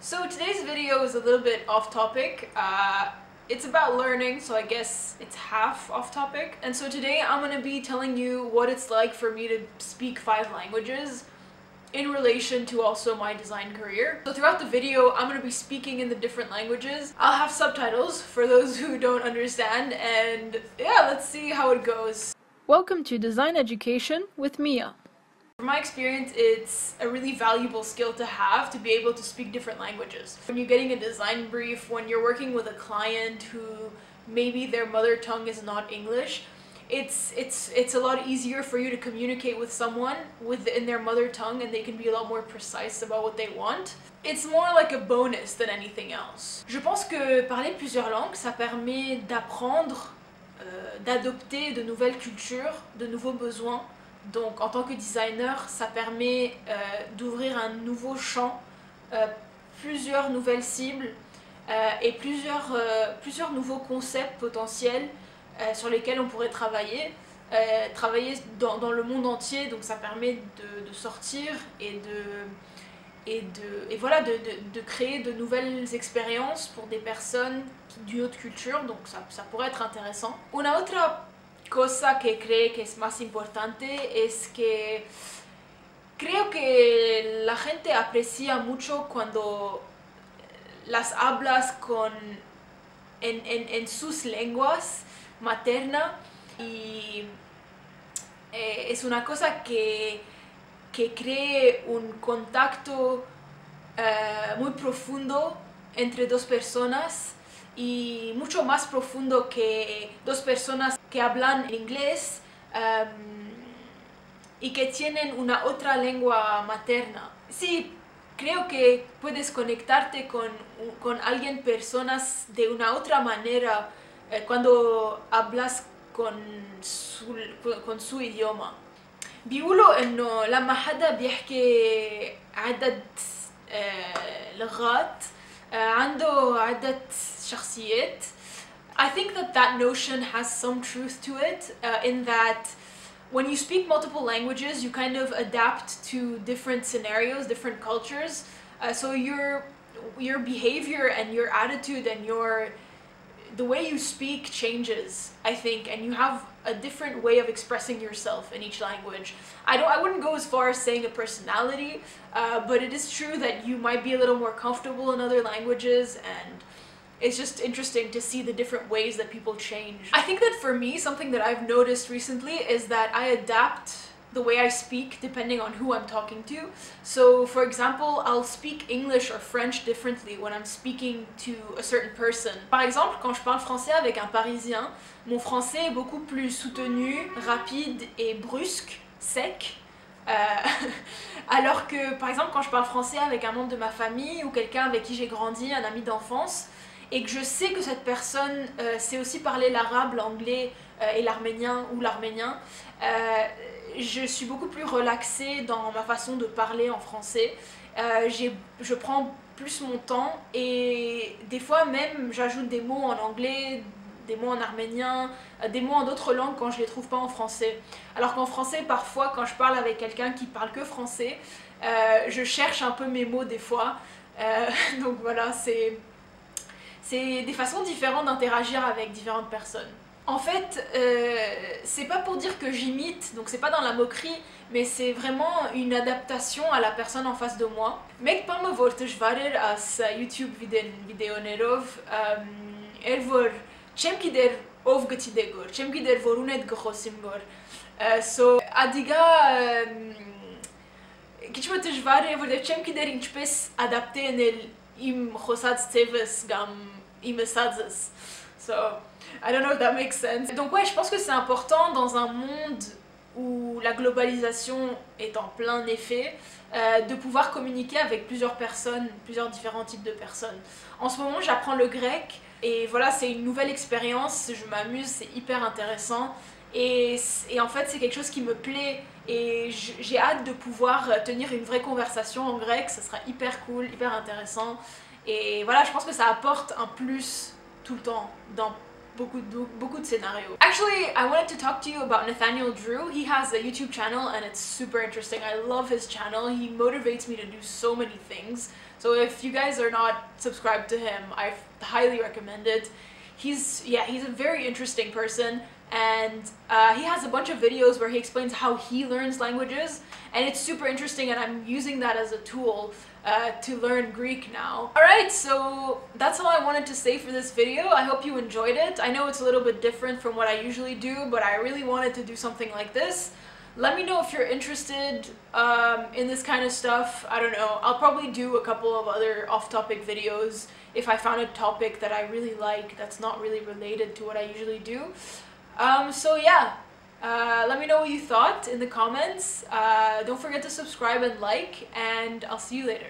So today's video is a little bit off topic. It's about learning, so I guess it's half off topic. And so today I'm going to be telling you what it's like for me to speak 5 languages in relation to also my design career. So throughout the video, I'm going to be speaking in the different languages. I'll have subtitles for those who don't understand, and yeah, let's see how it goes. Welcome to Design Education with Mia. From my experience, it's a really valuable skill to have to be able to speak different languages. When you're getting a design brief, when you're working with a client who maybe their mother tongue is not English, it's a lot easier for you to communicate with someone in their mother tongue, and they can be a lot more precise about what they want. It's more like a bonus than anything else. Je pense que parler plusieurs langues, ça permet d'apprendre, d'adopter de nouvelles cultures, de nouveaux besoins. Donc en tant que designer, ça permet d'ouvrir un nouveau champ, plusieurs nouvelles cibles et plusieurs nouveaux concepts potentiels sur lesquels on pourrait travailler dans le monde entier. Donc ça permet de sortir et voilà, de créer de nouvelles expériences pour des personnes d'une autre culture. Donc ça pourrait être intéressant. Una otra cosa que creo que es más importante es que creo que la gente aprecia mucho cuando las hablas en sus lenguas maternas, y es una cosa que cree un contacto muy profundo entre dos personas, y mucho más profundo que dos personas que hablan inglés y que tienen una otra lengua materna. Sí, creo que puedes conectarte con alguien, personas, de una otra manera cuando hablas con su idioma. بيقولوا إنه لما حدا بيحكي عدة لغات عنده عدة شخصيات. I think that notion has some truth to it, in that when you speak multiple languages, you kind of adapt to different scenarios, different cultures. So your behavior and your attitude and the way you speak changes, I think, and you have a different way of expressing yourself in each language. I wouldn't go as far as saying a personality, but it is true that you might be a little more comfortable in other languages, and it's just interesting to see the different ways that people change. I think that for me, something that I've noticed recently is that I adapt the way I speak depending on who I'm talking to. So for example, I'll speak English or French differently when I'm speaking to a certain person. Par exemple, quand je parle français avec un Parisien, mon français est beaucoup plus soutenu, rapide et brusque, sec. Alors que par exemple, quand je parle français avec un membre de ma famille ou quelqu'un avec qui j'ai grandi, un ami d'enfance, et que je sais que cette personne sait aussi parler l'arabe, l'anglais et l'arménien ou l'arménien, je suis beaucoup plus relaxée dans ma façon de parler en français. Je prends plus mon temps, et des fois même j'ajoute des mots en anglais, des mots en arménien, des mots en d'autres langues quand je les trouve pas en français. Alors qu'en français, parfois quand je parle avec quelqu'un qui parle que français, je cherche un peu mes mots des fois. Donc voilà, c'est des façons différentes d'interagir avec différentes personnes. En fait, c'est pas pour dire que j'imite, donc c'est pas dans la moquerie, mais c'est vraiment une adaptation à la personne en face de moi. Mek pa më vortësh as YouTube videonerov, vor çem kider ov gëtidegor, çem kider vorunet gëhosimgor. So adiga kiç më të zhvarë vërtet çem kider inçpes adapten im խոսած ծևս կամ im mesadzës. So I don't know if that makes sense. Donc ouais, je pense que c'est important dans un monde où la globalisation est en plein effet, de pouvoir communiquer avec plusieurs personnes, plusieurs différents types de personnes. En ce moment, j'apprends le grec, et voilà, c'est une nouvelle expérience, je m'amuse, c'est hyper intéressant, et en fait c'est quelque chose qui me plaît, et j'ai hâte de pouvoir tenir une vraie conversation en grec. Ça sera hyper cool, hyper intéressant, et voilà, je pense que ça apporte un plus tout le temps dans beaucoup de scénarios. Actually, I wanted to talk to you about Nathaniel Drew. He has a YouTube channel and it's super interesting. I love his channel. He motivates me to do so many things. So if you guys are not subscribed to him, I highly recommend it. He's a very interesting person, and he has a bunch of videos where he explains how he learns languages, and it's super interesting, and I'm using that as a tool to learn Greek now. Alright, so that's all I wanted to say for this video. I hope you enjoyed it. I know it's a little bit different from what I usually do, but I really wanted to do something like this. Let me know if you're interested in this kind of stuff. I don't know. I'll probably do a couple of other off-topic videos if I found a topic that I really like that's not really related to what I usually do. So yeah, let me know what you thought in the comments. Don't forget to subscribe and like, and I'll see you later.